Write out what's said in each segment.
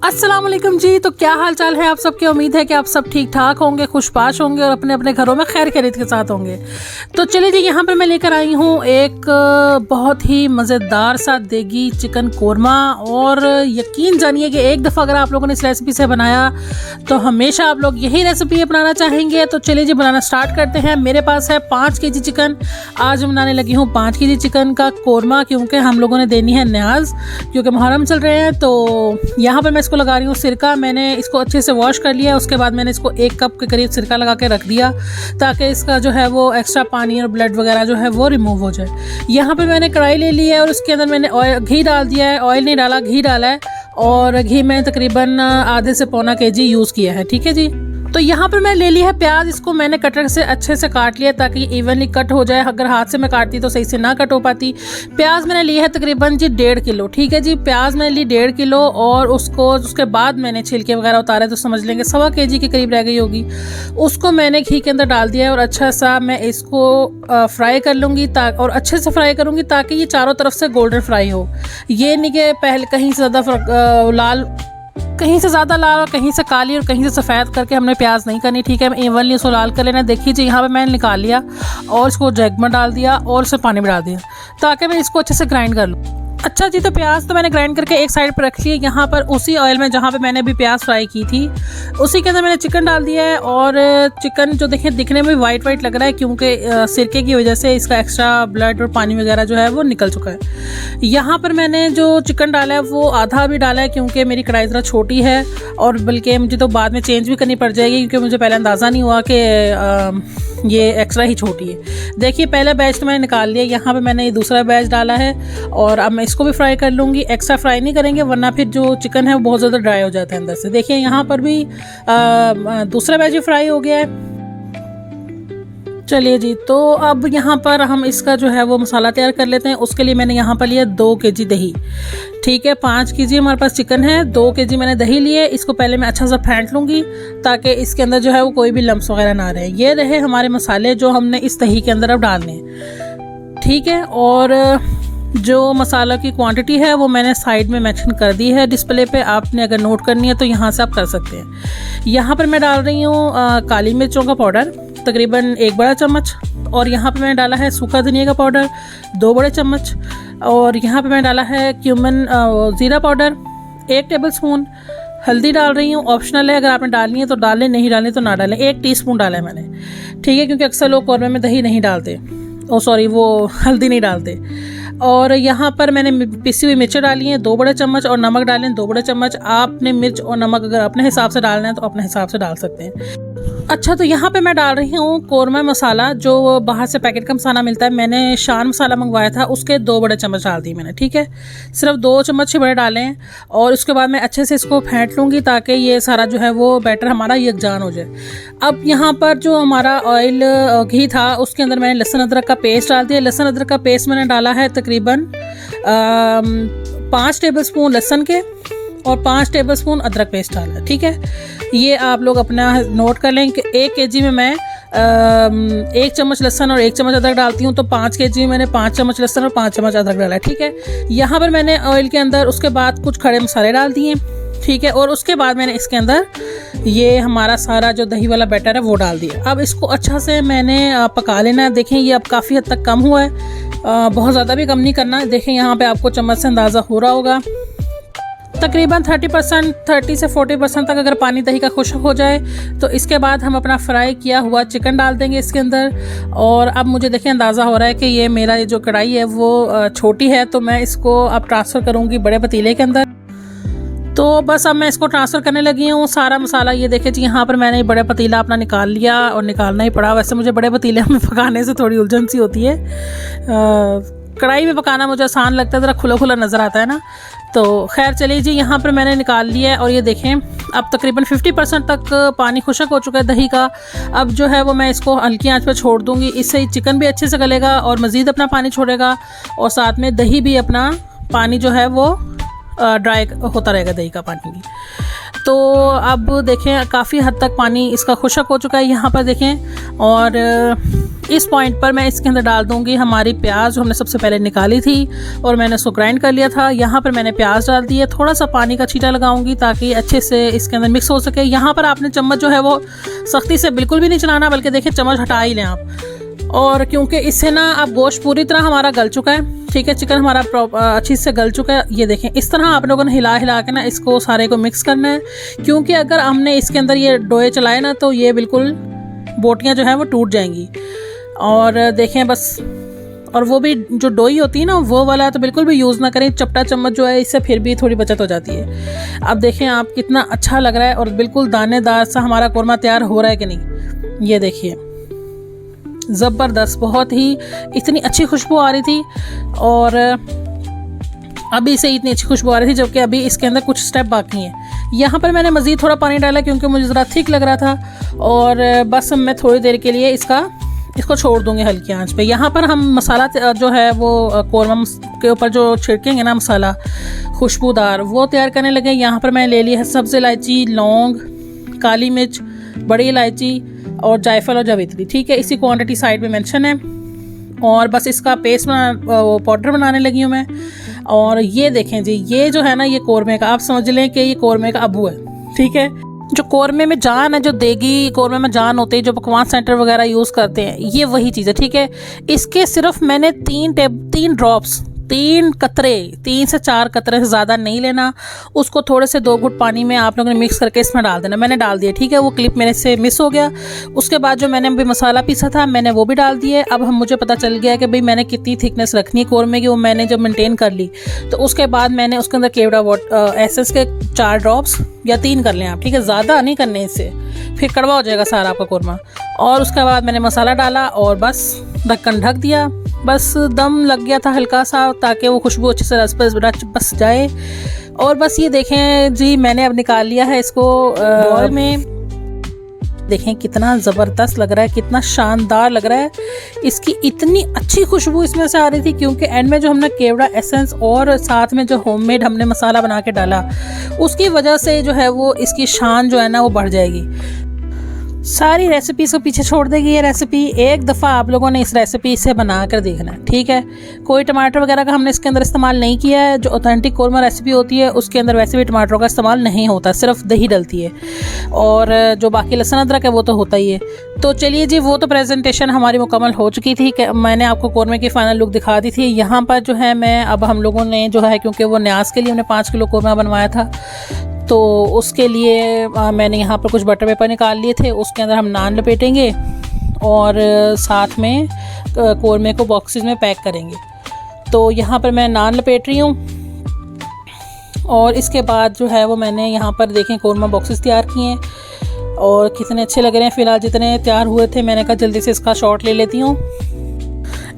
अस्सलाम वालेकुम जी। तो क्या हाल चाल है आप सबके। उम्मीद है कि आप सब ठीक ठाक होंगे, खुशबाश होंगे और अपने अपने घरों में खैर खैरियत के साथ होंगे। तो चलिए जी, यहाँ पर मैं लेकर आई हूँ एक बहुत ही मज़ेदार सा देगी चिकन कोरमा। और यकीन जानिए कि एक दफ़ा अगर आप लोगों ने इस रेसिपी से बनाया तो हमेशा आप लोग यही रेसिपी अपनाना चाहेंगे। तो चलिए जी, बनाना स्टार्ट करते हैं। मेरे पास है 5 केजी चिकन। आज मैं बनाने लगी हूँ 5 केजी चिकन का कोरमा, क्योंकि हम लोगों ने देनी है न्याज, क्योंकि मुहर्रम चल रहे हैं। तो यहाँ पर मैं इसको लगा रही हूँ सिरका। मैंने इसको अच्छे से वॉश कर लिया। उसके बाद मैंने इसको 1 कप के करीब सिरका लगा के रख दिया, ताकि इसका जो है वो एक्स्ट्रा पानी और ब्लड वगैरह जो है वो रिमूव हो जाए। यहाँ पे मैंने कढ़ाई ले ली है और उसके अंदर मैंने घी डाल दिया है। ऑयल नहीं डाला, घी डाला है। और घी में तकरीबन आधे से पौना केजी यूज़ किया है। ठीक है जी। तो यहाँ पर मैं ले ली है प्याज। इसको मैंने कटर से अच्छे से काट लिया ताकि इवनली कट हो जाए। अगर हाथ से मैं काटती तो सही से ना कट हो पाती। प्याज मैंने ली है तकरीबन जी 1.5 किलो। ठीक है जी, प्याज मैंने ली 1.5 किलो। और उसके बाद मैंने छिलके वगैरह उतारे तो समझ लेंगे 1.25 केजी के करीब रह गई होगी। उसको मैंने घी के अंदर डाल दिया है और अच्छा सा मैं इसको फ्राई कर लूँगी, और अच्छे से फ्राई करूँगी ताकि ये चारों तरफ से गोल्डन फ्राई हो। ये नहीं कि पहले कहीं से ज़्यादा लाल, कहीं से ज़्यादा लाल और कहीं से काली और कहीं से सफ़ेद करके हमने प्याज नहीं करनी। ठीक है, इवनली इसको लाल कर लेना। देखिए जी, यहाँ पे मैंने निकाल लिया और इसको जग में डाल दिया और उसमें पानी में डाल दिया ताकि मैं इसको अच्छे से ग्राइंड कर लूँ। अच्छा जी, तो प्याज तो मैंने ग्राइंड करके एक साइड पर रख लिया। यहाँ पर उसी ऑयल में जहाँ पे मैंने अभी प्याज फ्राई की थी, उसी के अंदर मैंने चिकन डाल दिया है। और चिकन जो देखें दिखने में वाइट वाइट लग रहा है, क्योंकि सिरके की वजह से इसका एक्स्ट्रा ब्लड और पानी वगैरह जो है वो निकल चुका है। यहाँ पर मैंने जो चिकन डाला है वो आधा भी डाला है, क्योंकि मेरी कढ़ाई ज़रा छोटी है और बल्कि मुझे तो बाद में चेंज भी करनी पड़ जाएगी, क्योंकि मुझे पहले अंदाज़ा नहीं हुआ कि ये एक्स्ट्रा ही छोटी है। देखिए, पहला बैच तो मैंने निकाल लिया। यहाँ पे मैंने ये दूसरा बैच डाला है और अब मैं इसको भी फ्राई कर लूँगी। एक्स्ट्रा फ्राई नहीं करेंगे वरना फिर जो चिकन है वो बहुत ज़्यादा ड्राई हो जाता है अंदर से। देखिए, यहाँ पर भी दूसरा बैच भी फ्राई हो गया है। चलिए जी, तो अब यहाँ पर हम इसका जो है वो मसाला तैयार कर लेते हैं। उसके लिए मैंने यहाँ पर लिया 2 केजी दही। ठीक है, 5 केजी हमारे पास चिकन है, 2 केजी मैंने दही लिए। इसको पहले मैं अच्छा सा फेंट लूँगी ताकि इसके अंदर जो है वो कोई भी लम्स वगैरह ना रहे। ये रहे हमारे मसाले जो हमने इस दही के अंदर अब डालने हैं। ठीक है, और जो मसाला की क्वांटिटी है वो मैंने साइड में मेंशन कर दी है डिस्प्ले पे। आपने अगर नोट करनी है तो यहाँ से आप कर सकते हैं। यहाँ पर मैं डाल रही हूँ काली मिर्चों का पाउडर तकरीबन 1 बड़ा चम्मच। और यहाँ पे मैंने डाला है सूखा धनिया का पाउडर 2 बड़े चम्मच। और यहाँ पे मैंने डाला है क्यूमन ज़ीरा पाउडर 1 टेबल स्पून। हल्दी डाल रही हूँ, ऑप्शनल है, अगर आपने डालनी है तो डालें, नहीं डालनी तो ना डालें। 1 टीस्पून डाला है मैंने। ठीक है, क्योंकि अक्सर लोग कौरमे में दही नहीं डालते, वो हल्दी नहीं डालते। और यहाँ पर मैंने पिसी हुई मिर्चें डाली हैं 2 बड़े चम्मच, और नमक डालें 2 बड़े चम्मच। आपने मिर्च और नमक अगर अपने हिसाब से डालना है तो अपने हिसाब से डाल सकते हैं। अच्छा, तो यहाँ पे मैं डाल रही हूँ कोरमा मसाला, जो बाहर से पैकेट का मसाला मिलता है। मैंने शान मसाला मंगवाया था, उसके 2 बड़े चम्मच डाल दिए मैंने। ठीक है, सिर्फ 2 चम्मच ही बड़े डाले हैं। और उसके बाद मैं अच्छे से इसको फेंट लूँगी ताकि ये सारा जो है वो बैटर हमारा यकजान हो जाए। अब यहाँ पर जो हमारा ऑयल घी था उसके अंदर मैंने लहसुन अदरक का पेस्ट डाल दिया। लहसुन अदरक का पेस्ट मैंने डाला है तकरीबन 5 टेबल स्पून लहसुन के और 5 टेबल स्पून अदरक पेस्ट डाला। ठीक है, ये आप लोग अपना नोट कर लें कि 1 केजी में मैं 1 चम्मच लहसुन और 1 चम्मच अदरक डालती हूँ। तो 5 केजी में मैंने 5 चम्मच लहसुन और 5 चम्मच अदरक डाला है। ठीक है, यहाँ पर मैंने ऑयल के अंदर उसके बाद कुछ खड़े मसाले डाल दिए। ठीक है, और उसके बाद मैंने इसके अंदर ये हमारा सारा जो दही वाला बैटर है वो डाल दिया। अब इसको अच्छा से मैंने पका लेना है। देखें, ये अब काफ़ी हद तक कम हुआ है, बहुत ज़्यादा भी कम नहीं करना। देखें, यहाँ पे आपको चम्मच से अंदाज़ा हो रहा होगा। तकरीबन 30 से 40% तक अगर पानी दही का खुश्क हो जाए तो इसके बाद हम अपना फ्राई किया हुआ चिकन डाल देंगे इसके अंदर। और अब मुझे देखें अंदाज़ा हो रहा है कि ये मेरा जो कढ़ाई है वो छोटी है, तो मैं इसको अब ट्रांसफ़र करूँगी बड़े पतीले के अंदर। तो बस अब मैं इसको ट्रांसफ़र करने लगी हूँ सारा मसाला। ये देखिए जी, यहाँ पर मैंने बड़ा पतीला अपना निकाल लिया, और निकालना ही पड़ा। वैसे मुझे बड़े पतीले में पकाने से थोड़ी उलझन सी होती है। कढ़ाई में पकाना मुझे आसान लगता है, ज़रा खुला खुला नज़र आता है ना। तो खैर चलिए जी, यहाँ पर मैंने निकाल लिया है। और ये देखें, अब तकरीबन 50% तक पानी खुश्क हो चुका है दही का। अब जो है वो मैं इसको हल्की आंच पर छोड़ दूँगी। इससे चिकन भी अच्छे से गलेगा और मज़ीद अपना पानी छोड़ेगा, और साथ में दही भी अपना पानी जो है वो ड्राई होता रहेगा दही का पानी भी। तो अब देखें काफ़ी हद तक पानी इसका खुशक हो चुका है यहाँ पर देखें। और इस पॉइंट पर मैं इसके अंदर डाल दूँगी हमारी प्याज जो हमने सबसे पहले निकाली थी और मैंने उसको ग्राइंड कर लिया था। यहाँ पर मैंने प्याज डाल दी है, थोड़ा सा पानी का छींटा लगाऊंगी ताकि अच्छे से इसके अंदर मिक्स हो सके। यहाँ पर आपने चम्मच जो है वो सख्ती से बिल्कुल भी नहीं चलाना, बल्कि देखिए चम्मच हटा ही लें आप। और क्योंकि इससे ना अब गोश्त पूरी तरह हमारा गल चुका है, ठीक है, चिकन हमारा अच्छी से गल चुका है। ये देखें इस तरह आप लोगों ने हिला हिला के ना इसको सारे को मिक्स करना है, क्योंकि अगर हमने इसके अंदर ये डोए चलाए ना तो ये बिल्कुल बोटियां जो हैं वो टूट जाएंगी। और देखें बस, और वो भी जो डोई होती है ना वो वाला तो बिल्कुल भी यूज़ ना करें, चपटा चम्मच जो है इससे फिर भी थोड़ी बचत हो जाती है। अब देखें आप कितना अच्छा लग रहा है और बिल्कुल दानेदार सा हमारा कोरमा तैयार हो रहा है कि नहीं। ये देखिए ज़बरदस्त, बहुत ही इतनी अच्छी खुशबू आ रही थी और अभी से इतनी अच्छी खुशबू आ रही थी, जबकि अभी इसके अंदर कुछ स्टेप बाकी हैं। यहाँ पर मैंने मज़ीद थोड़ा पानी डाला क्योंकि मुझे ज़रा थिक लग रहा था और बस मैं थोड़ी देर के लिए इसको छोड़ दूँगी हल्की आंच पे। यहाँ पर हम मसाला जो है वो कोरमा के ऊपर जो छिड़केंगे ना मसाला खुशबूदार, वो तैयार करने लगे। यहाँ पर मैं ले ली है सब्ज़ इलायची, लौंग, काली मिर्च, बड़ी इलायची और जायफल और जावित्री, ठीक है। इसी क्वांटिटी साइड में मेंशन है और बस इसका पेस्ट पाउडर बनाने लगी हूँ मैं। और ये देखें जी, ये जो है ना ये कोरमे का, आप समझ लें कि ये कोरमे का अबू है, ठीक है। जो कोरमे में जान है, जो देगी कोरमे में जान होती है, जो पकवान सेंटर वगैरह यूज़ करते हैं, ये वही चीज़ है, ठीक है। इसके सिर्फ मैंने 3 ड्रॉप्स, 3 कतरे, 3 से 4 कतरे से ज़्यादा नहीं लेना, उसको थोड़े से 2 घुट पानी में आप लोगों ने मिक्स करके इसमें डाल देना। मैंने डाल दिया, ठीक है, वो क्लिप मेरे से मिस हो गया। उसके बाद जो मैंने भी मसाला पीसा था मैंने वो भी डाल दिए। अब मुझे पता चल गया कि भाई मैंने कितनी थिकनेस रखनी है कोरमे की, वो मैंने जब मेंटेन कर ली तो उसके बाद मैंने उसके अंदर केवड़ा एसेंस के 4 ड्रॉप्स या 3 कर लें आप, ठीक है, ज़्यादा नहीं करने, इससे फिर कड़वा हो जाएगा सारा आपका कोरमा। और उसके बाद मैंने मसाला डाला और बस ढक्कन ढक दिया, बस दम लग गया था हल्का सा ताकि वो खुशबू अच्छे से रस बस जाए। और बस ये देखें जी, मैंने अब निकाल लिया है इसको बॉल में। देखें कितना ज़बरदस्त लग रहा है, कितना शानदार लग रहा है। इसकी इतनी अच्छी खुशबू इसमें से आ रही थी क्योंकि एंड में जो हमने केवड़ा एसेंस और साथ में जो होममेड हमने मसाला बना के डाला उसकी वजह से जो है वो इसकी शान जो है ना वो बढ़ जाएगी, सारी रेसिपी को पीछे छोड़ देगी ये रेसिपी। एक दफ़ा आप लोगों ने इस रेसिपी से बना कर देखना है, ठीक है। कोई टमाटर वगैरह का हमने इसके अंदर इस्तेमाल नहीं किया है। जो ऑथेंटिक कोरमा रेसिपी होती है उसके अंदर वैसे भी टमाटरों का इस्तेमाल नहीं होता, सिर्फ दही डलती है और जो बाकी लहसुन अदरक है वो तो होता ही है। तो चलिए जी, वो तो प्रेजेंटेशन हमारी मुकम्मल हो चुकी थी कि मैंने आपको कोरमे की फ़ाइनल लुक दिखा दी थी। यहाँ पर जो है मैं अब हम लोगों ने जो है, क्योंकि वो न्याज के लिए हमने 5 किलो कोरमा बनवाया था तो उसके लिए मैंने यहाँ पर कुछ बटर पेपर निकाल लिए थे, उसके अंदर हम नान लपेटेंगे और साथ में कोरमे को बॉक्सेस में पैक करेंगे। तो यहाँ पर मैं नान लपेट रही हूँ और इसके बाद जो है वो मैंने यहाँ पर देखें कोरमा बॉक्सेस तैयार किए हैं और कितने अच्छे लग रहे हैं। फ़िलहाल जितने तैयार हुए थे मैंने कहा जल्दी से इसका शॉट ले लेती हूँ।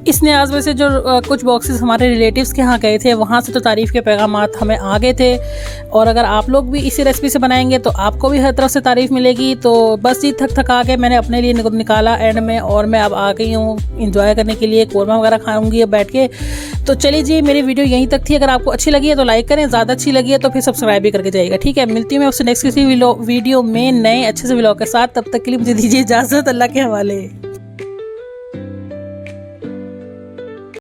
इस न्याज में से जो कुछ बॉक्सेस हमारे रिलेटिव्स के यहाँ गए थे वहाँ से तो तारीफ़ के पैगामात हमें आ गए थे और अगर आप लोग भी इसी रेसिपी से बनाएंगे तो आपको भी हर तरफ से तारीफ़ मिलेगी। तो बस ये थका के मैंने अपने लिए निकाला एंड में और मैं अब आ गई हूँ इंजॉय करने के लिए, कोरमा वगैरह खाऊंगी अब बैठ के। तो चलिए जी, मेरी वीडियो यहीं तक थी। अगर आपको अच्छी लगी है तो लाइक करें, ज़्यादा अच्छी लगी है तो फिर सब्सक्राइब भी करके जाइएगा, ठीक है। मिलती हूँ मैं उससे नेक्स्ट किसी वीडियो में नए अच्छे से व्लॉग के साथ। तब तक के लिए मुझे दीजिए इजाज़त, अल्लाह के हवाले।